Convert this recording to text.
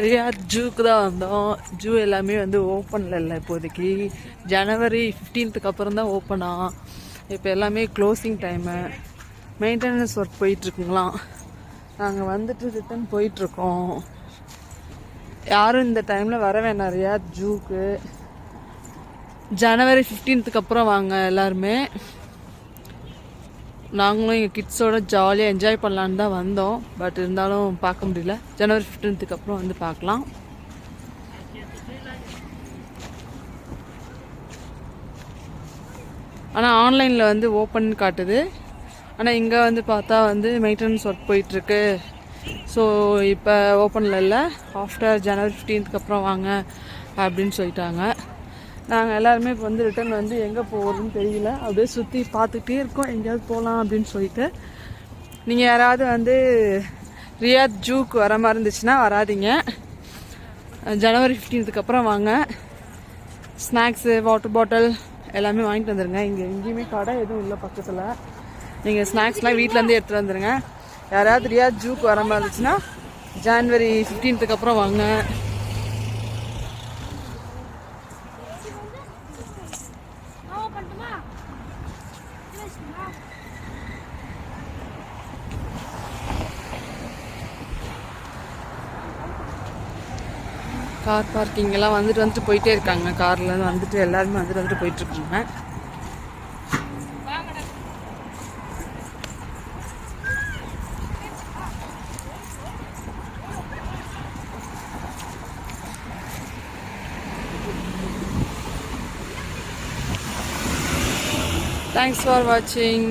Riyadh ஜூக்கு தான் வந்தோம். Zoo எல்லாமே வந்து ஓப்பனில் இல்லை இப்போதைக்கு. ஜனவரி 15க்கு அப்புறம் தான் ஓப்பனா. இப்போ எல்லாமே க்ளோசிங் டைமு. மெயின்டெனன்ஸ் ஒர்க் போயிட்டுருக்குங்களாம். நாங்கள் வந்துட்டு ரிட்டன் போயிட்டுருக்கோம். யாரும் இந்த டைமில் வர வேணாம் ரியாத் ஜூக்கு. ஜனவரி 15க்கு அப்புறம் வாங்க எல்லாருமே. நாங்களும் எங்கள் கிட்ஸோட ஜாலியாக என்ஜாய் பண்ணலான்னு தான் வந்தோம். பட் இருந்தாலும் பார்க்க முடியல. ஜனவரி 15க்கு அப்புறம் வந்து பார்க்கலாம். ஆனால் ஆன்லைனில் வந்து ஓப்பன் காட்டுது. ஆனால் இங்கே வந்து பார்த்தா வந்து மெயின்டெனன்ஸ் ஒர்க் போயிட்டுருக்கு. ஸோ இப்போ ஓப்பனில் இல்லை. ஆஃப்டர் ஜனவரி 15க்கு அப்புறம் வாங்க அப்படின்னு சொல்லிட்டாங்க. நாங்கள் எல்லாருமே இப்போ வந்து ரிட்டன் வந்து எங்கே போகிறதுன்னு தெரியல. அப்படியே சுற்றி பார்த்துக்கிட்டே இருக்கோம் எங்கேயாவது போகலாம் அப்படின்னு சொல்லிட்டு. நீங்கள் யாராவது வந்து ரியாத் ஜூக்கு வர மாதிரி இருந்துச்சுன்னா வராதிங்க. ஜனவரி 15க்கு அப்புறம் வாங்க. ஸ்நாக்ஸு, வாட்டர் பாட்டில் எல்லாமே வாங்கிட்டு வந்துடுங்க. இங்கே எங்கேயுமே கடை எதுவும் இல்லை பக்கத்தில். நீங்கள் ஸ்நாக்ஸ்லாம் வீட்டிலேருந்தே எடுத்துகிட்டு வந்துடுங்க. யாராவது ரியாத் ஜூக்கு வர மாதிரி இருந்துச்சுன்னா ஜனவரி 15க்கு அப்புறம் வாங்க. கார் பார்க்கிங்கெல்லாம் வந்துட்டு போயிட்டே இருக்காங்க. காரில் வந்துட்டு எல்லாருமே வந்துட்டு போயிட்டுருக்காங்க. Thanks for watching.